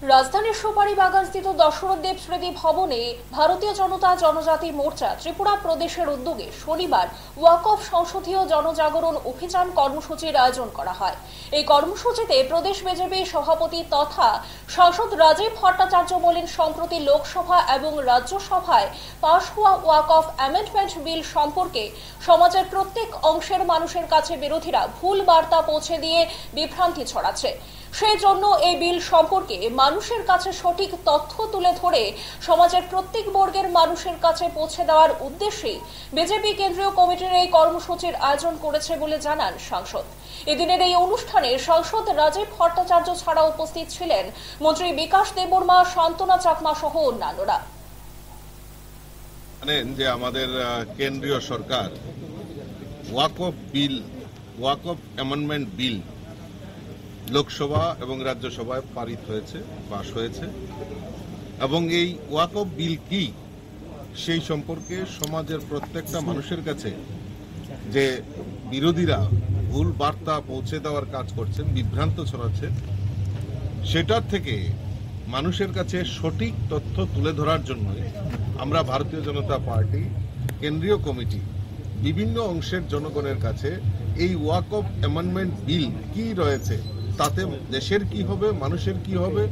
রাজধানীর সুপারি বাগানস্থিত দশরথ দেব স্মৃতি ভবনে ভারতীয় জনতা জনজাতি মোর্চা ত্রিপুরা প্রদেশের উদ্যোগে শনিবার ওয়াকফ সংসদীয় জনজাগরণ অভিযান কর্মসূচির আয়োজন করা হয়। এই কর্মসূচিতে প্রদেশ বিজেপি সভাপতি তথা সাংসদ রাজীব ভট্টাচার্য বলেন, সম্প্রতি লোকসভা এবং রাজ্যসভায় পাশ হওয়া ওয়াকফ অ্যামেন্ডমেন্ট বিল সম্পর্কে সমাজের প্রত্যেক অংশের মানুষের কাছে বিরোধীরা ভুল বার্তা পৌঁছে দিয়ে বিভ্রান্তি ছড়াচ্ছে। সেই জন্য এই বিল সম্পর্কে মানুষের কাছে সঠিক তথ্য তুলে ধরে সমাজের প্রত্যেক বর্গের মানুষের কাছে পৌঁছে দেওয়ার উদ্দেশ্যে বিজেপি কেন্দ্রীয় কমিটির এই কর্মসূচির আয়োজন করেছে বলে জানান সাংসদ। এদিনের এই অনুষ্ঠানে সাংসদ রাজীব ভট্টাচার্য ছাড়া উপস্থিত ছিলেন মন্ত্রী বিকাশ দেববর্মা, শান্তনা চাকমা সহ অন্যান্যরা। জানেন যে আমাদের কেন্দ্রীয় সরকার ওয়াকফ অ্যামেন্ডমেন্ট বিল লোকসভা এবং রাজ্যসভায় পারিত হয়েছে, পাশ হয়েছে, এবং এই ওয়াকফ বিল কি সেই সম্পর্কে সমাজের প্রত্যেকটা মানুষের কাছে যে বিরোধীরা ভুল বার্তা পৌঁছে দেওয়ার কাজ করছেন, বিভ্রান্ত ছড়াচ্ছেন, সেটার থেকে মানুষের কাছে সঠিক তথ্য তুলে ধরার জন্য আমরা ভারতীয় জনতা পার্টি কেন্দ্রীয় কমিটি বিভিন্ন অংশের জনগণের কাছে এই ওয়াকফ অ্যামেন্ডমেন্ট বিল কি রয়েছে, তাতে দেশের কি হবে, মানুষের কি হবে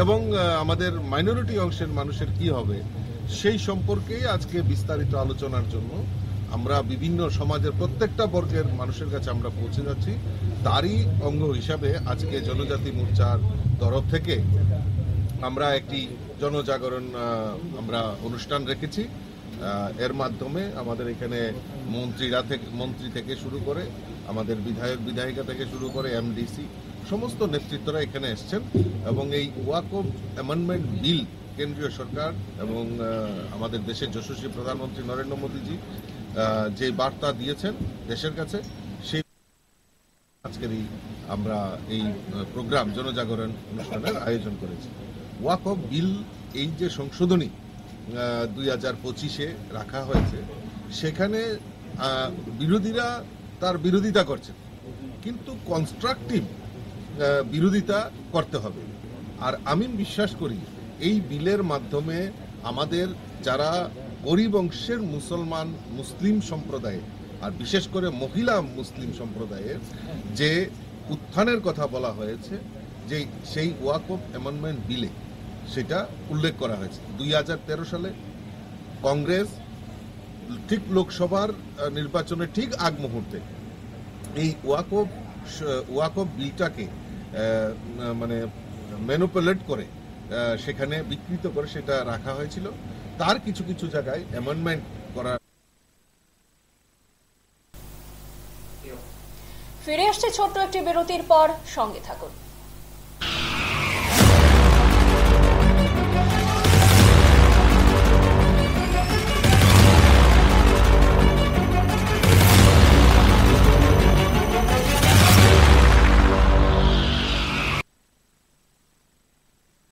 এবং আমাদের মাইনরিটি অংশের মানুষের কি হবে সেই সম্পর্কে আজকে বিস্তারিত আলোচনার জন্য আমরা বিভিন্ন সমাজের প্রত্যেকটা বর্গের মানুষের কাছে আমরা পৌঁছে যাচ্ছি। তারই অঙ্গ হিসাবে আজকে জনজাতি মোর্চার তরফ থেকে আমরা একটি জনজাগরণ আমরা অনুষ্ঠান রেখেছি। এর মাধ্যমে আমাদের এখানে মন্ত্রী থেকে শুরু করে আমাদের বিধায়িকা থেকে শুরু করে এমডিসি সমস্ত নেতৃত্বরা এখানে এসছেন এবং এই ওয়াকফ অ্যামেন্ডমেন্ট বিল কেন্দ্রীয় সরকার এবং আমাদের দেশের যশস্বী প্রধানমন্ত্রী নরেন্দ্র মোদীজি যে বার্তা দিয়েছেন দেশের কাছে, সেই আজকের আমরা এই প্রোগ্রাম জনজাগরণ অনুষ্ঠানের আয়োজন করেছি। ওয়াকফ বিল এই যে সংশোধনী 2025-এ রাখা হয়েছে, সেখানে বিরোধীরা তার বিরোধিতা করছেন, কিন্তু কনস্ট্রাকটিভ বিরোধিতা করতে হবে। আর আমি বিশ্বাস করি এই বিলের মাধ্যমে আমাদের যারা গরিব অংশের মুসলিম সম্প্রদায়ে আর বিশেষ করে মহিলা মুসলিম সম্প্রদায়ের যে উত্থানের কথা বলা হয়েছে, যে সেই ওয়াকফ অ্যামেন্ডমেন্ট বিলে সেটা উল্লেখ করা হয়েছে। 2013 সালে কংগ্রেস ঠিক লোকসভার নির্বাচনের ঠিক আগ মুহূর্তে এই ওয়াকফ বিলটাকে মানে ম্যানিপুলেট করে সেখানে বিকৃত করে সেটা রাখা হয়েছিল। তার কিছু কিছু জায়গায় অ্যামেন্ডমেন্ট করা। ফিরে আসছে ছোট্ট একটি বিরতির পর, সঙ্গে থাকুন।